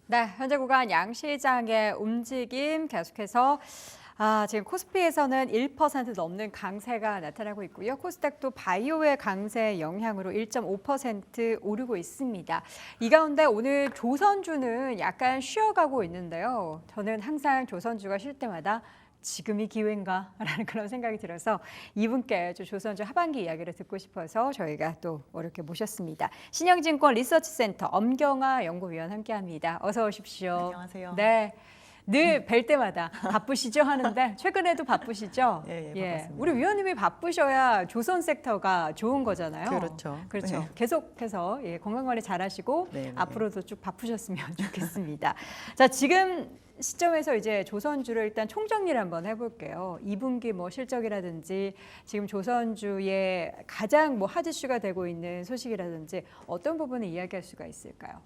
네, 현재 구간 양시장의 움직임 계속해서 지금 코스피에서는 1% 넘는 강세가 나타나고 있고요. 코스닥도 바이오의 강세 영향으로 1.5% 오르고 있습니다. 이 가운데 오늘 조선주는 약간 쉬어가고 있는데요. 저는 항상 조선주가 쉴 때마다 지금이 기회인가? 라는 그런 생각이 들어서 이분께 조선주 하반기 이야기를 듣고 싶어서 저희가 또 이렇게 모셨습니다. 신영증권 리서치센터 엄경아 연구위원 함께합니다. 어서 오십시오. 안녕하세요. 네. 늘 뵐 때마다 바쁘시죠 하는데 최근에도 바쁘시죠? 예, 바빴습니다. 우리 위원님이 바쁘셔야 조선 섹터가 좋은 거잖아요. 그렇죠. 그렇죠. 네. 계속해서 건강관리 잘하시고 네. 앞으로도 쭉 바쁘셨으면 좋겠습니다. 자, 지금 시점에서 이제 조선주를 일단 총정리를 한번 해볼게요. 2분기 뭐 실적이라든지 지금 조선주의 가장 뭐 핫 이슈가 되고 있는 소식이라든지 어떤 부분을 이야기할 수가 있을까요?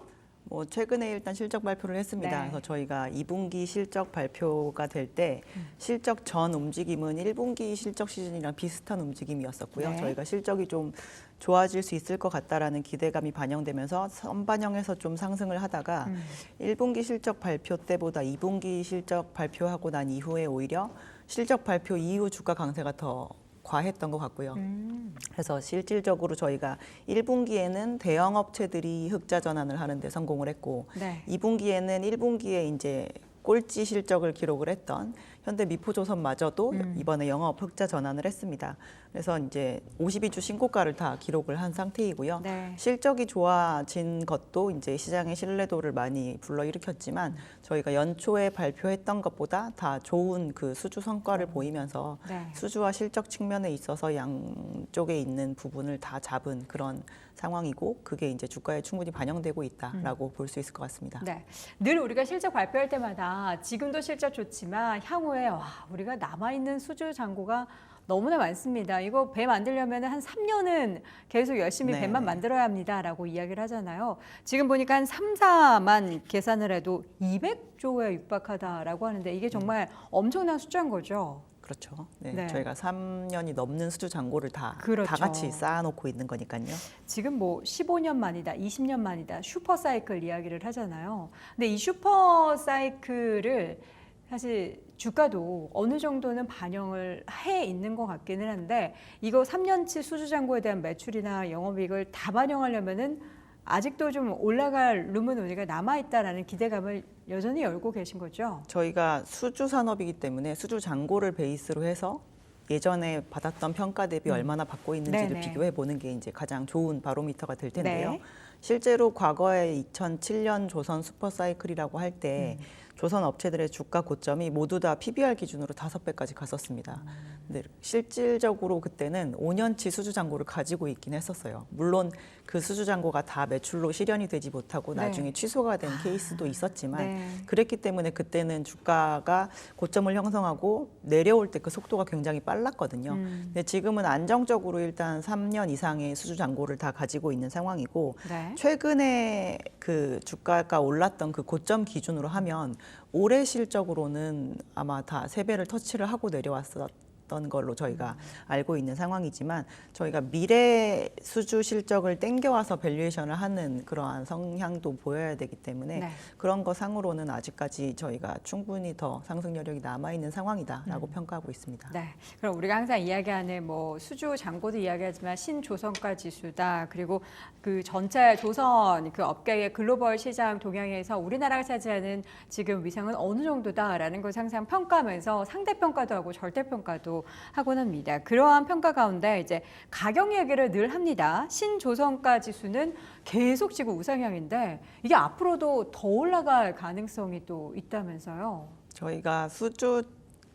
최근에 일단 실적 발표를 했습니다. 네. 그래서 저희가 2분기 실적 발표가 될 때 실적 전 움직임은 1분기 실적 시즌이랑 비슷한 움직임이었었고요. 네. 저희가 실적이 좀 좋아질 수 있을 것 같다라는 기대감이 반영되면서 선반영해서 좀 상승을 하다가 1분기 실적 발표 때보다 2분기 실적 발표하고 난 이후에 오히려 실적 발표 이후 주가 강세가 더 과했던 것 같고요. 그래서 실질적으로 저희가 1분기에는 대형 업체들이 흑자 전환을 하는데 성공을 했고, 네. 2분기에는 1분기에 이제 꼴찌 실적을 기록을 했던 현대미포조선마저도 이번에 영업 흑자 전환을 했습니다. 그래서 이제 52주 신고가를 다 기록을 한 상태이고요. 네. 실적이 좋아진 것도 이제 시장의 신뢰도를 많이 불러일으켰지만 저희가 연초에 발표했던 것보다 다 좋은 그 수주 성과를 보이면서 네. 수주와 실적 측면에 있어서 양쪽에 있는 부분을 다 잡은 그런 상황이고 그게 이제 주가에 충분히 반영되고 있다라고 볼 수 있을 것 같습니다. 네. 늘 우리가 실적 발표할 때마다 지금도 실적 좋지만 향후에 우리가 남아있는 수주 잔고가 너무나 많습니다. 이거 배 만들려면 한 3년은 계속 열심히 네, 배만 네. 만들어야 합니다라고 이야기를 하잖아요. 지금 보니까 한 3, 4만 계산을 해도 200조에 육박하다라고 하는데 이게 정말 엄청난 숫자인 거죠. 그렇죠. 네, 네. 저희가 3년이 넘는 수주 잔고를 다 그렇죠. 같이 쌓아놓고 있는 거니까요. 지금 뭐 15년 만이다, 20년 만이다, 슈퍼 사이클 이야기를 하잖아요. 근데 이 슈퍼 사이클을 사실 주가도 어느 정도는 반영을 해 있는 것 같기는 한데 이거 3년치 수주 잔고에 대한 매출이나 영업이익을 다 반영하려면은 아직도 좀 올라갈 룸은 우리가 남아 있다라는 기대감을 여전히 열고 계신 거죠. 저희가 수주 산업이기 때문에 수주 잔고를 베이스로 해서 예전에 받았던 평가 대비 얼마나 받고 있는지를 네네. 비교해 보는 게 이제 가장 좋은 바로미터가 될 텐데요. 네. 실제로 과거에 2007년 조선 슈퍼사이클이라고 할 때 조선 업체들의 주가 고점이 모두 다 PBR 기준으로 5배까지 갔었습니다. 근데 실질적으로 그때는 5년치 수주 잔고를 가지고 있긴 했었어요. 물론 그 수주 잔고가 다 매출로 실현이 되지 못하고 네. 나중에 취소가 된 케이스도 있었지만 네. 그랬기 때문에 그때는 주가가 고점을 형성하고 내려올 때 그 속도가 굉장히 빨랐거든요. 근데 지금은 안정적으로 일단 3년 이상의 수주 잔고를 다 가지고 있는 상황이고 네. 최근에 그 주가가 올랐던 그 고점 기준으로 하면 올해 실적으로는 아마 다 3배를 터치를 하고 내려왔었던 걸로 저희가 알고 있는 상황이지만 저희가 미래 수주 실적을 땡겨와서 밸류에이션을 하는 그러한 성향도 보여야 되기 때문에 네. 그런 거 상으로는 아직까지 저희가 충분히 더 상승 여력이 남아있는 상황이다라고 평가하고 있습니다. 네. 그럼 우리가 항상 이야기하는 뭐 수주 잔고도 이야기하지만 신조선가 지수다. 그리고 그 전체 조선 그 업계의 글로벌 시장 동향에서 우리나라가 차지하는 지금 위상은 어느 정도다라는 것을 항상 평가하면서 상대평가도 하고 절대평가도 하곤 합니다. 그러한 평가 가운데 이제 가격 얘기를 늘 합니다. 신조선가 지수는 계속 지금 우상향인데 이게 앞으로도 더 올라갈 가능성이 또 있다면서요. 저희가 수주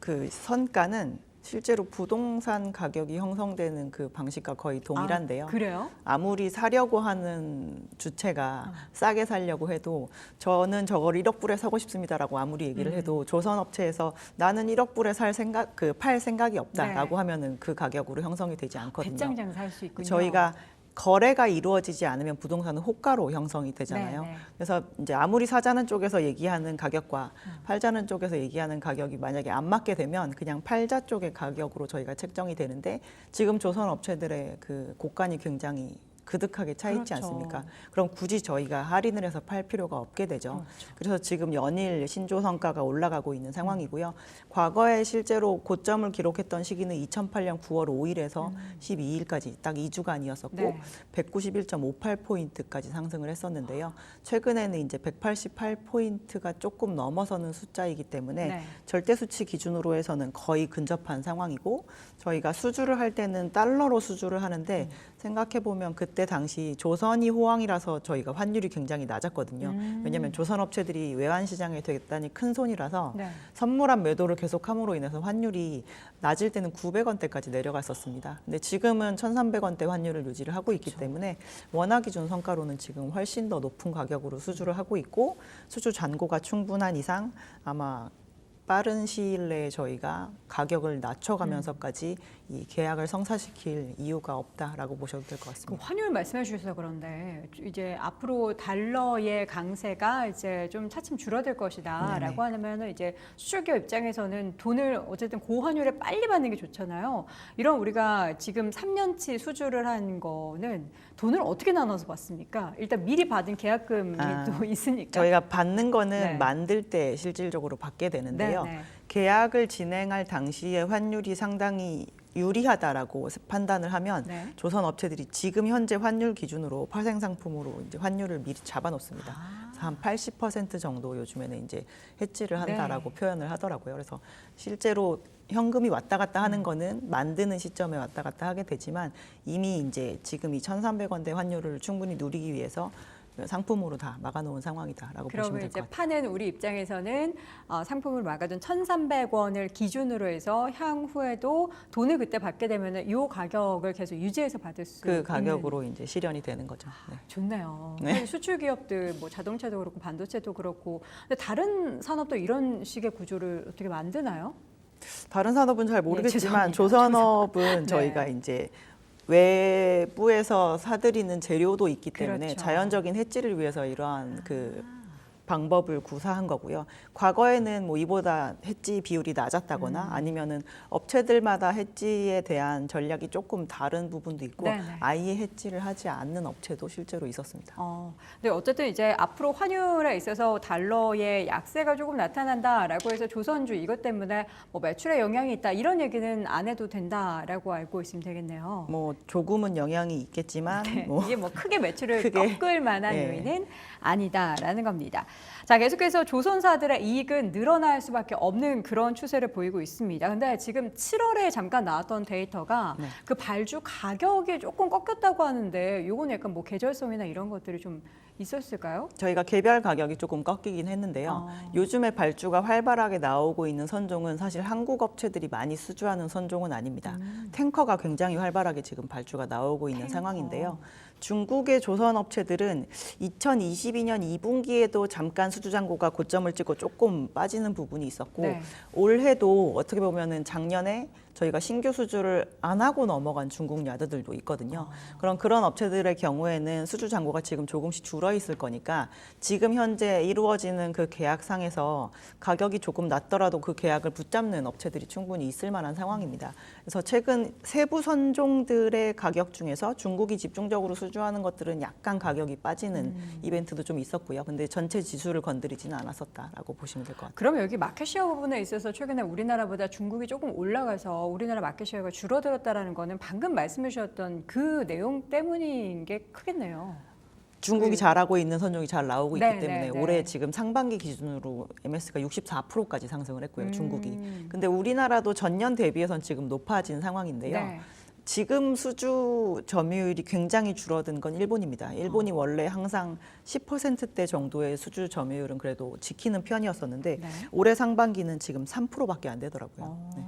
그 선가는 실제로 부동산 가격이 형성되는 그 방식과 거의 동일한데요. 그래요? 아무리 사려고 하는 주체가 싸게 사려고 해도 저는 저걸 1억 불에 사고 싶습니다라고 아무리 얘기를 해도 조선업체에서 나는 1억 불에 팔 생각이 없다라고 네. 하면은 그 가격으로 형성이 되지 않거든요. 배짱 장사할 수 있군요. 저희가 거래가 이루어지지 않으면 부동산은 호가로 형성이 되잖아요. 네, 네. 그래서 이제 아무리 사자는 쪽에서 얘기하는 가격과 팔자는 쪽에서 얘기하는 가격이 만약에 안 맞게 되면 그냥 팔자 쪽의 가격으로 저희가 책정이 되는데 지금 조선 업체들의 그 고간이 굉장히 그득하게 차 있지 그렇죠. 않습니까? 그럼 굳이 저희가 할인을 해서 팔 필요가 없게 되죠. 그렇죠. 그래서 지금 연일 신조 성과가 올라가고 있는 상황이고요. 과거에 실제로 고점을 기록했던 시기는 2008년 9월 5일에서 12일까지 딱 2주간이었었고 네. 191.58포인트까지 상승을 했었는데요. 최근에는 이제 188포인트가 조금 넘어서는 숫자이기 때문에 네. 절대 수치 기준으로 해서는 거의 근접한 상황이고 저희가 수주를 할 때는 달러로 수주를 하는데 생각해 보면 그때 당시 조선이 호황이라서 저희가 환율이 굉장히 낮았거든요. 왜냐하면 조선 업체들이 외환 시장에 대단히 큰 손이라서 네. 선물한 매도를 계속함으로 인해서 환율이 낮을 때는 900원대까지 내려갔었습니다. 근데 지금은 1,300원대 환율을 유지를 하고 있기 때문에 원화 기준 성과로는 지금 훨씬 더 높은 가격으로 수주를 하고 있고 수주 잔고가 충분한 이상 아마 빠른 시일 내에 저희가 가격을 낮춰가면서까지 이 계약을 성사시킬 이유가 없다라고 보셔도 될 것 그 같습니다. 환율 말씀해 주셔서 그런데 이제 앞으로 달러의 강세가 이제 좀 차츰 줄어들 것이다라고 하면은 이제 수출기업 입장에서는 돈을 어쨌든 고환율에 빨리 받는 게 좋잖아요. 이런 우리가 지금 3년치 수주를 한 거는 돈을 어떻게 나눠서 받습니까? 일단 미리 받은 계약금이 또 있으니까. 저희가 받는 거는 네. 만들 때 실질적으로 받게 되는데요. 네, 네. 계약을 진행할 당시에 환율이 상당히 유리하다라고 판단을 하면 네. 조선 업체들이 지금 현재 환율 기준으로 파생 상품으로 이제 환율을 미리 잡아놓습니다. 그래서 한 80% 정도 요즘에는 이제 해지를 한다라고 표현을 하더라고요. 그래서 실제로 현금이 왔다 갔다 하는 거는 만드는 시점에 왔다 갔다 하게 되지만 이미 이제 지금 이 1,300원대 환율을 충분히 누리기 위해서 상품으로 다 막아놓은 상황이다라고 보시면 그러면 될 이제 것 같아요. 파는 우리 입장에서는 상품을 막아둔 1,300원을 기준으로 해서 향후에도 돈을 그때 받게 되면은 이 가격을 계속 유지해서 받을 수 그 있는. 가격으로 이제 실현이 되는 거죠. 네. 좋네요. 네. 사실 수출 기업들 뭐 자동차도 그렇고 반도체도 그렇고 근데 다른 산업도 이런 식의 구조를 어떻게 만드나요? 다른 산업은 잘 모르겠지만 죄송합니다. 조선업은 네. 저희가 이제 외부에서 사들이는 재료도 있기 때문에 그렇죠. 자연적인 해지를 위해서 이러한 그 방법을 구사한 거고요. 과거에는 뭐 이보다 해지 비율이 낮았다거나 아니면은 업체들마다 해지에 대한 전략이 조금 다른 부분도 있고 네네. 아예 해지를 하지 않는 업체도 실제로 있었습니다. 근데 어쨌든 이제 앞으로 환율에 있어서 달러의 약세가 조금 나타난다라고 해서 조선주 이것 때문에 뭐 매출에 영향이 있다 이런 얘기는 안 해도 된다라고 알고 있으면 되겠네요. 뭐 조금은 영향이 있겠지만 뭐 이게 뭐 크게 매출을 크게, 꺾을 만한 네. 요인은 아니다라는 겁니다. 자, 계속해서 조선사들의 이익은 늘어날 수밖에 없는 그런 추세를 보이고 있습니다. 근데 지금 7월에 잠깐 나왔던 데이터가 네. 그 발주 가격이 조금 꺾였다고 하는데 이건 약간 뭐 계절성이나 이런 것들이 좀 있었을까요? 저희가 개별 가격이 조금 꺾이긴 했는데요. 요즘에 발주가 활발하게 나오고 있는 선종은 사실 한국 업체들이 많이 수주하는 선종은 아닙니다. 탱커가 굉장히 활발하게 지금 발주가 나오고 있는 상황인데요. 중국의 조선 업체들은 2022년 2분기에도 잠깐 수주 잔고가 고점을 찍고 조금 빠지는 부분이 있었고 네. 올해도 어떻게 보면은 작년에 저희가 신규 수주를 안 하고 넘어간 중국 야드들도 있거든요. 그런 업체들의 경우에는 수주 잔고가 지금 조금씩 줄어 있을 거니까 지금 현재 이루어지는 그 계약상에서 가격이 조금 낮더라도 그 계약을 붙잡는 업체들이 충분히 있을 만한 상황입니다. 그래서 최근 세부 선종들의 가격 중에서 중국이 집중적으로 수주하는 것들은 약간 가격이 빠지는 이벤트도 좀 있었고요. 근데 전체 지수를 건드리지는 않았었다라고 보시면 될 것 같아요. 그럼 여기 마켓시어 부분에 있어서 최근에 우리나라보다 중국이 조금 올라가서 우리나라 마켓시어가 줄어들었다라는 거는 방금 말씀해 주셨던 그 내용 때문인 게 크겠네요. 중국이 잘하고 있는 선종이 잘 나오고 네, 있기 때문에 네, 네. 올해 지금 상반기 기준으로 MS가 64%까지 상승을 했고요, 중국이. 근데 우리나라도 전년 대비해서는 지금 높아진 상황인데요. 네. 지금 수주 점유율이 굉장히 줄어든 건 일본입니다. 일본이 원래 항상 10%대 정도의 수주 점유율은 그래도 지키는 편이었었는데 네. 올해 상반기는 지금 3%밖에 안 되더라고요. 네.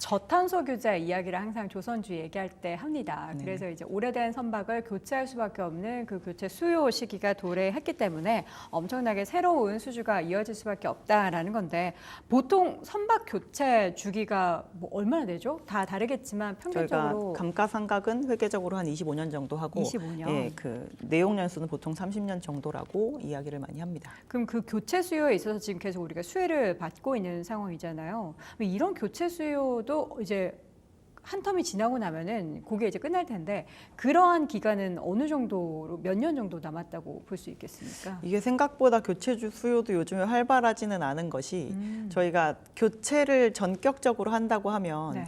저탄소 규제 이야기를 항상 조선주 얘기할 때 합니다. 그래서 이제 오래된 선박을 교체할 수밖에 없는 그 교체 수요 시기가 도래했기 때문에 엄청나게 새로운 수주가 이어질 수밖에 없다라는 건데 보통 선박 교체 주기가 뭐 얼마나 되죠? 다 다르겠지만 저희가 평균적으로 감가상각은 회계적으로 한 25년 정도 하고 25년. 예, 그 내용 연수는 보통 30년 정도라고 이야기를 많이 합니다. 그럼 그 교체 수요에 있어서 지금 계속 우리가 수혜를 받고 있는 상황이잖아요. 이런 교체 수요도 이제 한 텀이 지나고 나면은 그게 이제 끝날 텐데 그러한 기간은 어느 정도로 몇 년 정도 남았다고 볼 수 있겠습니까? 이게 생각보다 교체 수요도 요즘에 활발하지는 않은 것이 저희가 교체를 전격적으로 한다고 하면 네.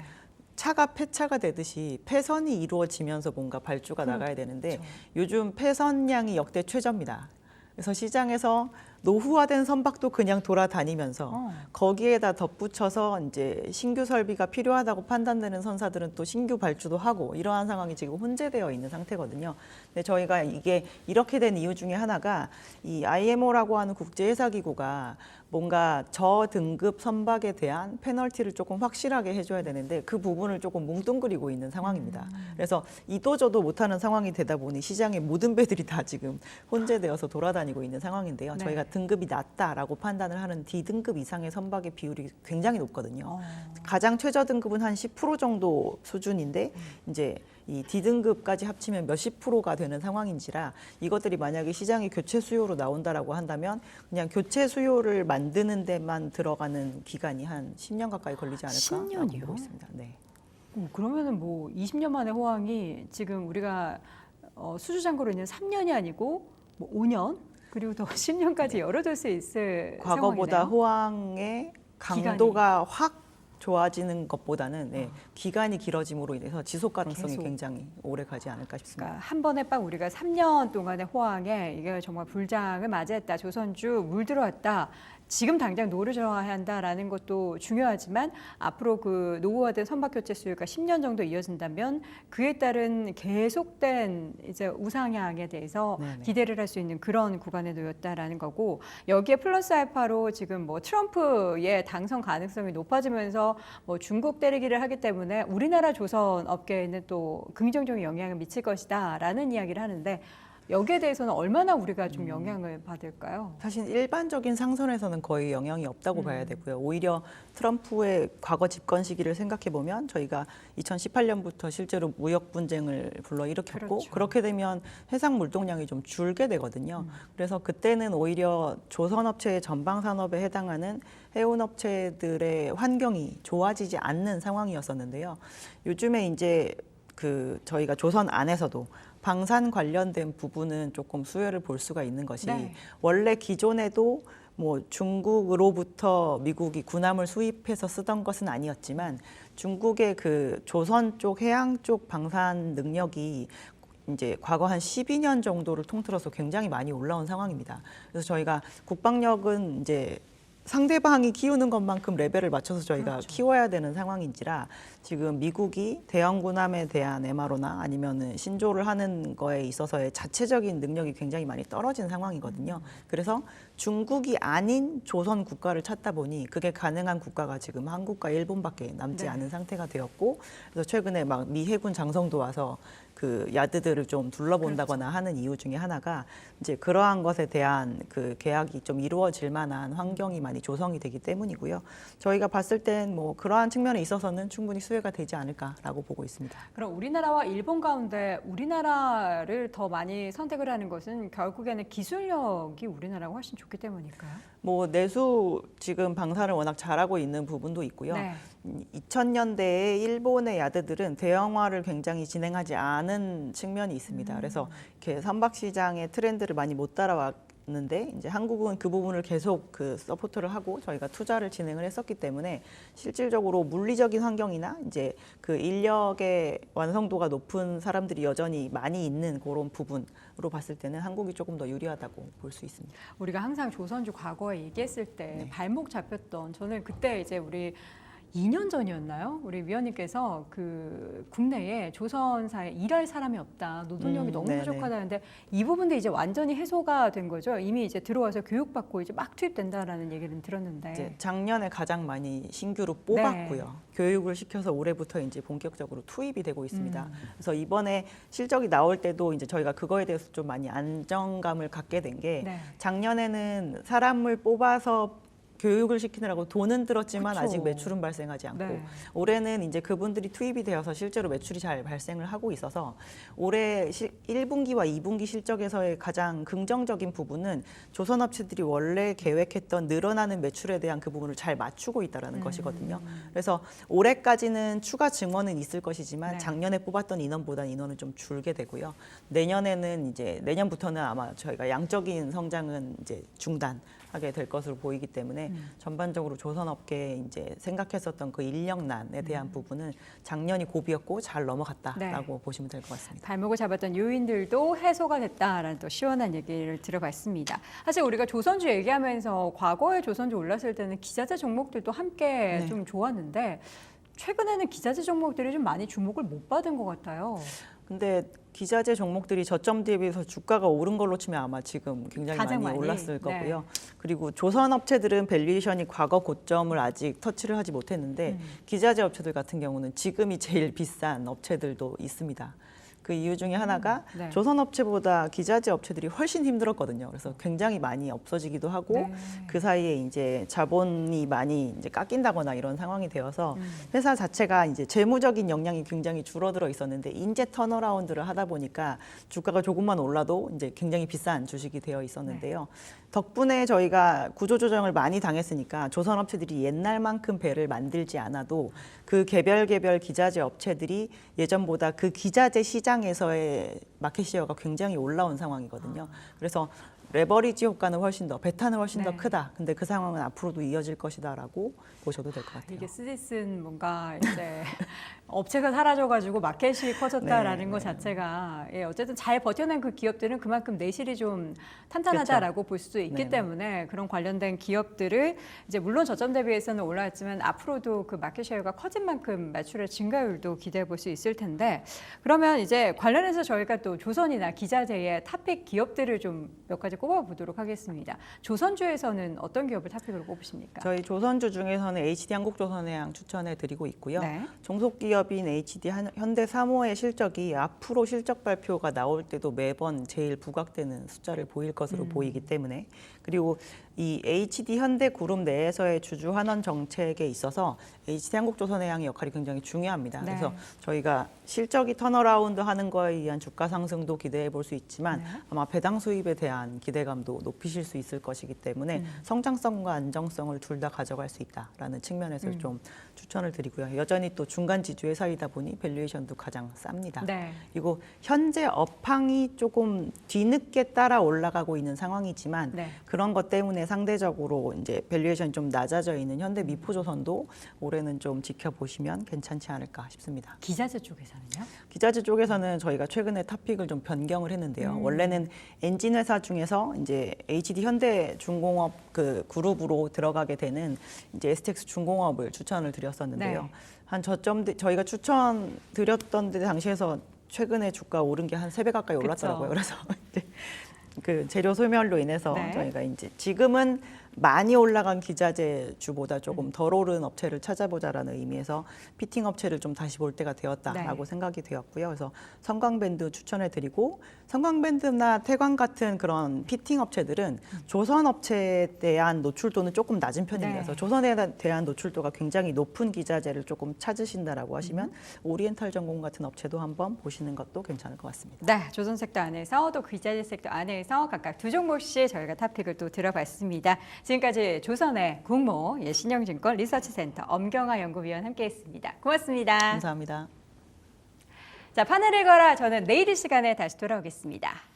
차가 폐차가 되듯이 폐선이 이루어지면서 뭔가 발주가 나가야 되는데 그렇죠. 요즘 폐선량이 역대 최저입니다. 그래서 시장에서 노후화된 선박도 그냥 돌아다니면서 거기에다 덧붙여서 이제 신규 설비가 필요하다고 판단되는 선사들은 또 신규 발주도 하고 이러한 상황이 지금 혼재되어 있는 상태거든요. 근데 저희가 이게 이렇게 된 이유 중에 하나가 이 IMO라고 하는 국제회사기구가 뭔가 저등급 선박에 대한 페널티를 조금 확실하게 해줘야 되는데 그 부분을 조금 뭉뚱그리고 있는 상황입니다. 그래서 이도저도 못하는 상황이 되다 보니 시장의 모든 배들이 다 지금 혼재되어서 돌아다니고 있는 상황인데요. 네. 저희가 등급이 낮다라고 판단을 하는 D등급 이상의 선박의 비율이 굉장히 높거든요. 가장 최저 등급은 한 10% 정도 수준인데 이제 이 D등급까지 합치면 몇십 프로가 되는 상황인지라 이것들이 만약에 시장의 교체 수요로 나온다라고 한다면 그냥 교체 수요를 만드는 데만 들어가는 기간이 한 10년 가까이 걸리지 않을까 10년이요? 보고 있습니다. 네. 그러면은 뭐 20년 만에 호황이 지금 우리가 수주잔고로 있는 3년이 아니고 뭐 5년 그리고 더 10년까지 열어둘 수 있을 과거보다 상황이네요. 호황의 강도가 확 좋아지는 것보다는 기간이 길어짐으로 인해서 지속 가능성이 계속. 굉장히 오래 가지 않을까 싶습니다. 그러니까 한 번에 딱 우리가 3년 동안의 호황에 이게 정말 불장을 맞이했다. 조선주 물들어왔다. 지금 당장 노르져야 한다라는 것도 중요하지만 앞으로 그 노후화된 선박 교체 수요가 10년 정도 이어진다면 그에 따른 계속된 이제 우상향에 대해서 네네. 기대를 할 수 있는 그런 구간에 놓였다라는 거고 여기에 플러스 알파로 지금 뭐 트럼프의 당선 가능성이 높아지면서 뭐 중국 때리기를 하기 때문에 우리나라 조선 업계에는 또 긍정적인 영향을 미칠 것이다라는 이야기를 하는데 여기에 대해서는 얼마나 우리가 좀 영향을 받을까요? 사실 일반적인 상선에서는 거의 영향이 없다고 봐야 되고요. 오히려 트럼프의 과거 집권 시기를 생각해 보면 저희가 2018년부터 실제로 무역 분쟁을 불러일으켰고 그렇죠. 그렇게 되면 해상 물동량이 좀 줄게 되거든요. 그래서 그때는 오히려 조선업체의 전방 산업에 해당하는 해운업체들의 환경이 좋아지지 않는 상황이었었는데요. 요즘에 이제 그 저희가 조선 안에서도 방산 관련된 부분은 조금 수혜를 볼 수가 있는 것이 네. 원래 기존에도 뭐 중국으로부터 미국이 군함을 수입해서 쓰던 것은 아니었지만 중국의 그 조선 쪽 해양 쪽 방산 능력이 이제 과거 한 12년 정도를 통틀어서 굉장히 많이 올라온 상황입니다. 그래서 저희가 국방력은 이제 상대방이 키우는 것만큼 레벨을 맞춰서 저희가 그렇죠. 키워야 되는 상황인지라 지금 미국이 대형 군함에 대한 MRO나 아니면은 신조를 하는 거에 있어서의 자체적인 능력이 굉장히 많이 떨어진 상황이거든요. 그래서 중국이 아닌 조선 국가를 찾다 보니 그게 가능한 국가가 지금 한국과 일본밖에 남지 네. 않은 상태가 되었고 그래서 최근에 막 미 해군 장성도 와서 그 야드들을 좀 둘러본다거나 하는 이유 중에 하나가 이제 그러한 것에 대한 그 계약이 좀 이루어질 만한 환경이 많이 조성이 되기 때문이고요. 저희가 봤을 땐 뭐 그러한 측면에 있어서는 충분히 수혜가 되지 않을까라고 보고 있습니다. 그럼 우리나라와 일본 가운데 우리나라를 더 많이 선택을 하는 것은 결국에는 기술력이 우리나라가 훨씬 좋기 때문일까요? 뭐 내수 지금 방산을 워낙 잘하고 있는 부분도 있고요. 네. 2000년대에 일본의 야드들은 대형화를 굉장히 진행하지 않은 측면이 있습니다. 그래서 이렇게 선박 시장의 트렌드를 많이 못 따라왔는데 이제 한국은 그 부분을 계속 그 서포트를 하고 저희가 투자를 진행을 했었기 때문에 실질적으로 물리적인 환경이나 이제 그 인력의 완성도가 높은 사람들이 여전히 많이 있는 그런 부분으로 봤을 때는 한국이 조금 더 유리하다고 볼 수 있습니다. 우리가 항상 조선주 과거에 얘기했을 때 네. 발목 잡혔던 저는 그때 이제 우리 2년 전이었나요? 우리 위원님께서 그 국내에 조선사에 일할 사람이 없다, 노동력이 너무 네네. 부족하다는데 이 부분도 이제 완전히 해소가 된 거죠. 이미 이제 들어와서 교육받고 이제 막 투입된다라는 얘기를 들었는데. 이제 작년에 가장 많이 신규로 뽑았고요. 교육을 시켜서 올해부터 이제 본격적으로 투입이 되고 있습니다. 그래서 이번에 실적이 나올 때도 이제 저희가 그거에 대해서 좀 많이 안정감을 갖게 된 게 네. 작년에는 사람을 뽑아서 교육을 시키느라고 돈은 들었지만 그쵸. 아직 매출은 발생하지 않고 네. 올해는 이제 그분들이 투입이 되어서 실제로 매출이 잘 발생을 하고 있어서 올해 1분기와 2분기 실적에서의 가장 긍정적인 부분은 조선업체들이 원래 계획했던 늘어나는 매출에 대한 그 부분을 잘 맞추고 있다는 것이거든요. 그래서 올해까지는 추가 증원은 있을 것이지만 네. 작년에 뽑았던 인원보다 인원은 좀 줄게 되고요. 내년에는 이제 내년부터는 아마 저희가 양적인 성장은 이제 중단하게 될 것으로 보이기 때문에 전반적으로 조선업계에 이제 생각했었던 그 인력난에 대한 부분은 작년이 고비였고 잘 넘어갔다라고 보시면 될 것 같습니다. 발목을 잡았던 요인들도 해소가 됐다라는 또 시원한 얘기를 들어봤습니다. 사실 우리가 조선주 얘기하면서 과거에 조선주 올랐을 때는 기자재 종목들도 함께 네. 좀 좋았는데 최근에는 기자재 종목들이 좀 많이 주목을 못 받은 것 같아요. 근데 기자재 종목들이 저점 대비해서 주가가 오른 걸로 치면 아마 지금 굉장히 가장 많이 많이? 올랐을 네. 거고요. 그리고 조선 업체들은 밸류에이션이 과거 고점을 아직 터치를 하지 못했는데 기자재 업체들 같은 경우는 지금이 제일 비싼 업체들도 있습니다. 그 이유 중에 하나가 네. 조선 업체보다 기자재 업체들이 훨씬 힘들었거든요. 그래서 굉장히 많이 없어지기도 하고 네. 그 사이에 이제 자본이 많이 이제 깎인다거나 이런 상황이 되어서 회사 자체가 이제 재무적인 역량이 굉장히 줄어들어 있었는데 이제 턴어라운드를 하다 보니까 주가가 조금만 올라도 이제 굉장히 비싼 주식이 되어 있었는데요. 덕분에 저희가 구조조정을 많이 당했으니까 조선 업체들이 옛날만큼 배를 만들지 않아도 그 개별 기자재 업체들이 예전보다 그 기자재 시장에서의 마켓 시어가 굉장히 올라온 상황이거든요. 그래서 레버리지 효과는 훨씬 더, 배타는 훨씬 네. 더 크다. 근데 그 상황은 앞으로도 이어질 것이다라고 보셔도 될 것 같아요. 이게 쓰디쓴 뭔가 이제 업체가 사라져가지고 마켓이 커졌다라는 네, 것 네. 자체가 어쨌든 잘 버텨낸 그 기업들은 그만큼 내실이 좀 탄탄하다라고 볼 수도 있기 네네. 때문에 그런 관련된 기업들을 이제 물론 저점 대비해서는 올라왔지만 앞으로도 그 마켓 쉐어가 커진 만큼 매출의 증가율도 기대해 볼 수 있을 텐데 그러면 이제 관련해서 저희가 또 조선이나 기자재의 탑픽 기업들을 좀 몇 가지 꼽아보도록 하겠습니다. 조선주에서는 어떤 기업을 탑픽으로 꼽으십니까? 저희 조선주 중에서는 HD 한국조선해양 추천해 드리고 있고요. 네. 종속 기업인 HD 현대사모의 실적이 앞으로 실적 발표가 나올 때도 매번 제일 부각되는 숫자를 보일 것으로 보이기 때문에 그리고 이 HD 현대그룹 내에서의 주주 환원 정책에 있어서 HD 한국조선해양의 역할이 굉장히 중요합니다. 네. 그래서 저희가 실적이 턴어라운드 하는 거에 의한 주가 상승도 기대해 볼 수 있지만 네. 아마 배당 수입에 대한 기대감도 높이실 수 있을 것이기 때문에 성장성과 안정성을 둘 다 가져갈 수 있다라는 측면에서 좀 추천을 드리고요. 여전히 또 중간 지주 회사이다 보니 밸류에이션도 가장 쌉니다. 네. 그리고 현재 업황이 조금 뒤늦게 따라 올라가고 있는 상황이지만 네. 그런 것 때문에 상대적으로 이제 밸류에이션이 좀 낮아져 있는 현대 미포조선도 올해는 좀 지켜보시면 괜찮지 않을까 싶습니다. 기자재 쪽에서는요? 기자재 쪽에서는 저희가 최근에 탑픽을 좀 변경을 했는데요. 원래는 엔진 회사 중에서 이제 HD 현대중공업 그 그룹으로 들어가게 되는 이제 STX 중공업을 추천을 드렸었는데요. 네. 한 저점 저희가 추천 드렸던 데 당시에서 최근에 주가 오른 게 한 3배 가까이 올랐더라고요. 그래서 이제 그 재료 소멸로 인해서 네. 저희가 이제 지금은 많이 올라간 기자재주보다 조금 덜 오른 업체를 찾아보자라는 의미에서 피팅 업체를 좀 다시 볼 때가 되었다라고 네. 생각이 되었고요. 그래서 성광밴드 추천해드리고 성광밴드나 태광 같은 그런 피팅 업체들은 조선 업체에 대한 노출도는 조금 낮은 편입니다. 네. 그래서 조선에 대한 노출도가 굉장히 높은 기자재를 조금 찾으신다라고 하시면 오리엔탈 전공 같은 업체도 한번 보시는 것도 괜찮을 것 같습니다. 네, 조선 섹터 안에서 또 기자재 섹터 안에서 각각 두 종목씩 저희가 탑픽을 또 들어봤습니다. 지금까지 조선의 국모 신영증권 리서치센터 엄경아 연구위원 함께했습니다. 고맙습니다. 감사합니다. 자, 판을 읽어라. 저는 내일 이 시간에 다시 돌아오겠습니다.